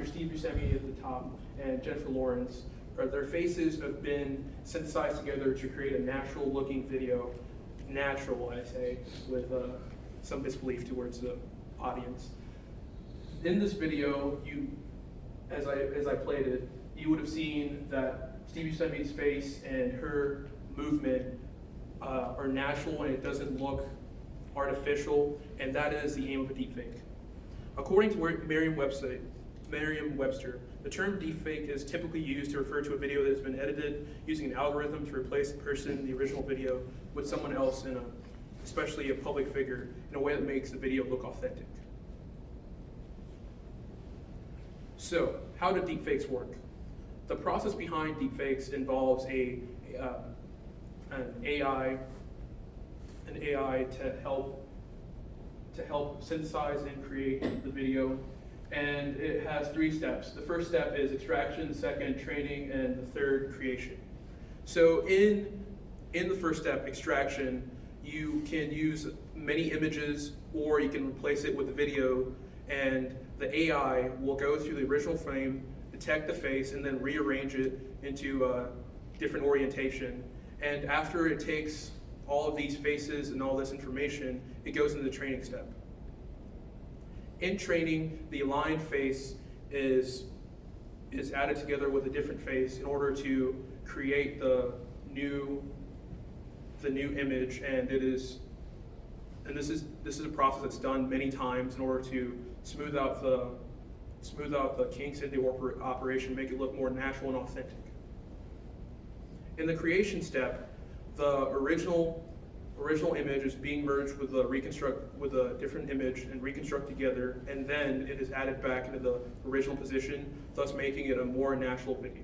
actors Steve Buscemi at the top and Jennifer Lawrence, their faces have been synthesized together to create a natural-looking video. Natural, I say, with some disbelief towards the audience. In this video, as I played it, you would have seen that Steve Buscemi's face and her movement are natural and it doesn't look artificial, and that is the aim of a deepfake. According to Merriam-Webster, the term deepfake is typically used to refer to a video that has been edited using an algorithm to replace the person in the original video with someone else, especially a public figure, in a way that makes the video look authentic. So, how do deepfakes work? The process behind deepfakes involves an AI to help synthesize and create the video, and it has 3 steps. The first step is extraction, the second training, and the third creation. So in the first step, extraction, you can use many images or you can replace it with a video, and the AI will go through the original frame, detect the face, and then rearrange it into a different orientation. And after it takes all of these faces and all this information, it goes into the training step. In training, the aligned face is added together with a different face in order to create the new image, and this is a process that's done many times in order to smooth out the kinks in the operation, make it look more natural and authentic. In the creation step, the original image is being merged with a different image and reconstruct together, and then it is added back into the original position, thus making it a more natural video.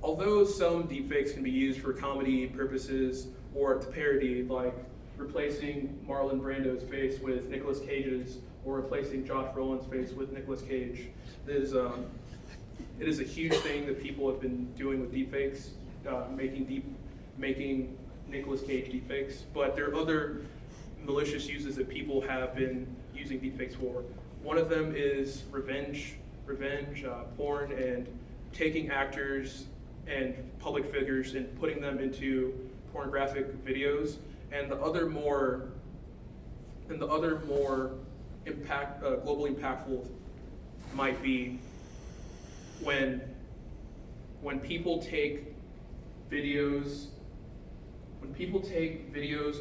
Although some deepfakes can be used for comedy purposes or to parody, like replacing Marlon Brando's face with Nicolas Cage's, or replacing Josh Brolin's face with Nicolas Cage, it is a huge thing that people have been doing with deepfakes, making Nicolas Cage deepfakes. But there are other malicious uses that people have been using deepfakes for. One of them is revenge porn, and taking actors and public figures and putting them into pornographic videos. And the other more globally impactful might be when people take videos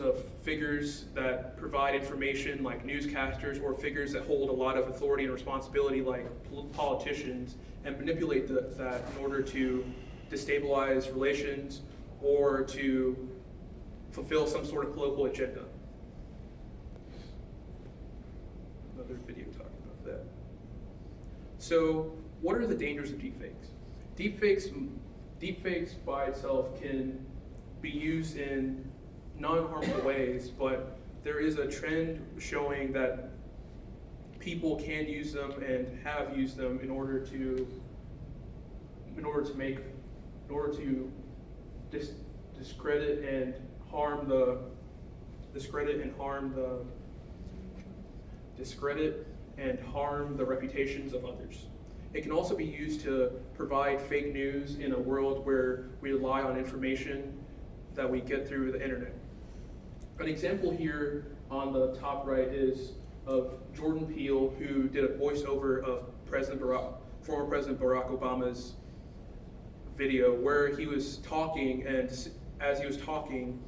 of figures that provide information, like newscasters, or figures that hold a lot of authority and responsibility, like politicians, and manipulate that in order to destabilize relations or to fulfill some sort of political agenda. Another video talking about that. So, what are the dangers of deepfakes? Deepfakes by itself can be used in non-harmful ways, but there is a trend showing that people can use them and have used them in order to discredit and harm the reputations of others. It can also be used to provide fake news in a world where we rely on information that we get through the internet. An example here on the top right is of Jordan Peele, who did a voiceover of former President Barack Obama's video, where he was talking, and as he was talking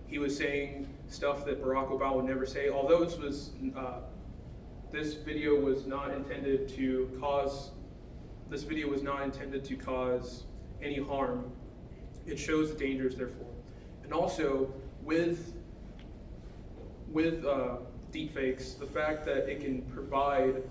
he was saying stuff that Barack Obama would never say. Although this video was not intended to cause any harm, it shows the dangers, therefore. And also, with deepfakes, the fact that it can provide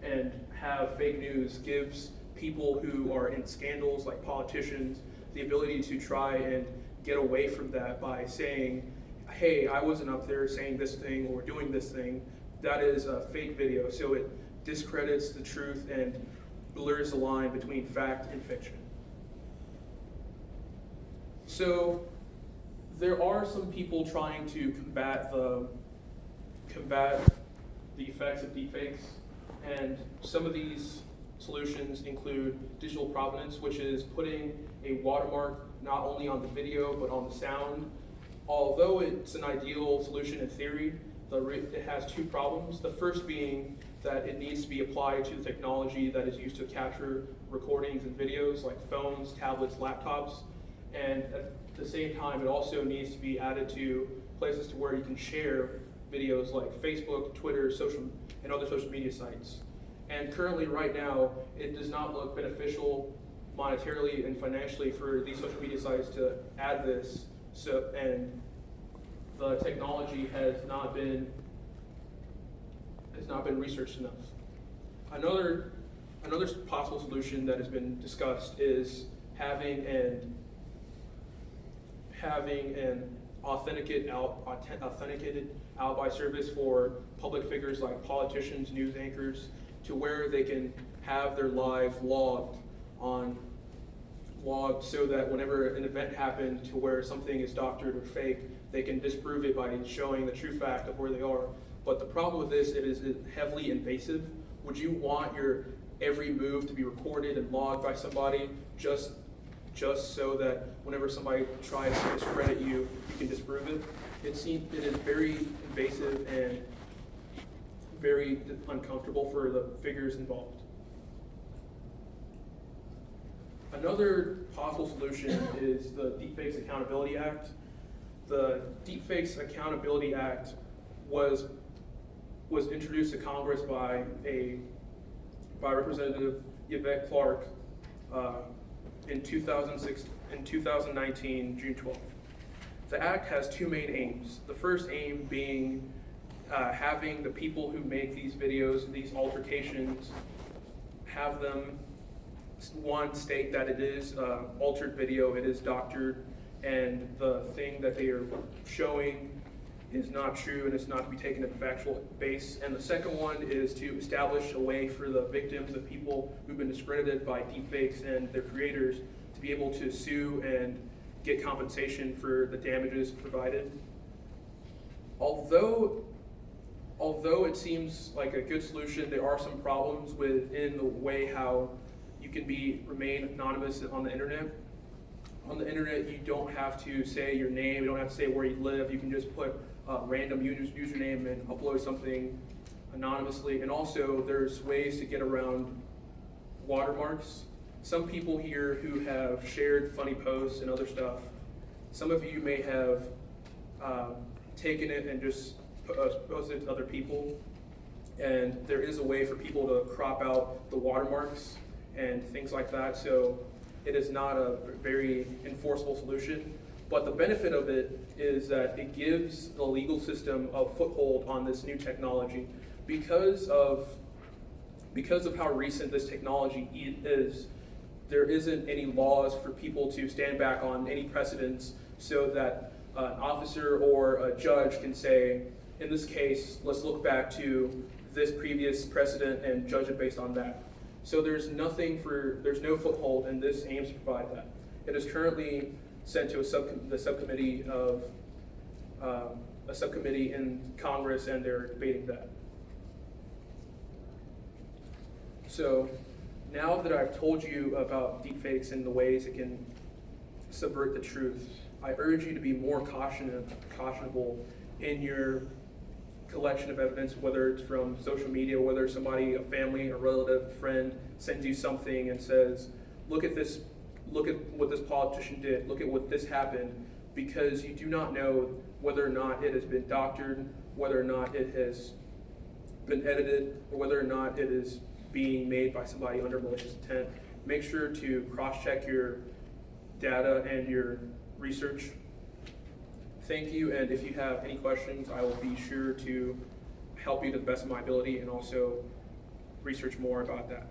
and have fake news gives people who are in scandals, like politicians, the ability to try and get away from that by saying, hey, I wasn't up there saying this thing or doing this thing. That is a fake video. So it discredits the truth and blurs the line between fact and fiction. So there are some people trying to combat the effects of deepfakes. And some of these solutions include digital provenance, which is putting a watermark not only on the video but on the sound. Although it's an ideal solution in theory, it has two problems. The first being that it needs to be applied to the technology that is used to capture recordings and videos, like phones, tablets, laptops. And at the same time, it also needs to be added to places to where you can share videos like Facebook, Twitter, and other social media sites. And currently, right now, it does not look beneficial monetarily and financially for these social media sites to add this. And the technology has not been researched enough. Another possible solution that has been discussed is having an authenticated alibi service for public figures like politicians, news anchors, to where they can have their lives logged so that whenever an event happened to where something is doctored or fake, they can disprove it by showing the true fact of where they are. But the problem with this, it is heavily invasive. Would you want your every move to be recorded and logged by somebody just so that whenever somebody tries to discredit you, you can disprove it? It is very invasive and very uncomfortable for the figures involved. Another possible solution is the Deepfakes Accountability Act. The Deepfakes Accountability Act was introduced to Congress by Representative Yvette Clarke in 2019, June 12th. The act has two main aims. The first aim being having the people who make these videos, these altercations, have them, one, state that it is altered video, it is doctored, and the thing that they are showing is not true and it's not to be taken at a factual base. And the second one is to establish a way for the victims, the people who've been discredited by deepfakes and their creators, to be able to sue and get compensation for the damages provided. Although it seems like a good solution, there are some problems within the way how you can remain anonymous on the internet. On the internet, you don't have to say your name, you don't have to say where you live, you can just put a random username and upload something anonymously. And also, there's ways to get around watermarks. Some people here who have shared funny posts and other stuff, some of you may have taken it and just posted it to other people. And there is a way for people to crop out the watermarks and things like that. So it is not a very enforceable solution. But the benefit of it is that it gives the legal system a foothold on this new technology. Because of how recent this technology is, there isn't any laws for people to stand back on any precedents so that an officer or a judge can say, in this case, let's look back to this previous precedent and judge it based on that. So there's no foothold, and this aims to provide that. It is currently sent to a subcommittee in Congress, and they're debating that. So now that I've told you about deepfakes and the ways it can subvert the truth, I urge you to be more cautionable in your collection of evidence, whether it's from social media, whether somebody, a family, a relative, a friend, sends you something and says, look at this, look at what this politician did, look at what this happened, because you do not know whether or not it has been doctored, whether or not it has been edited, or whether or not it is being made by somebody under malicious intent. Make sure to cross-check your data and your research. Thank you, and if you have any questions, I will be sure to help you to the best of my ability and also research more about that.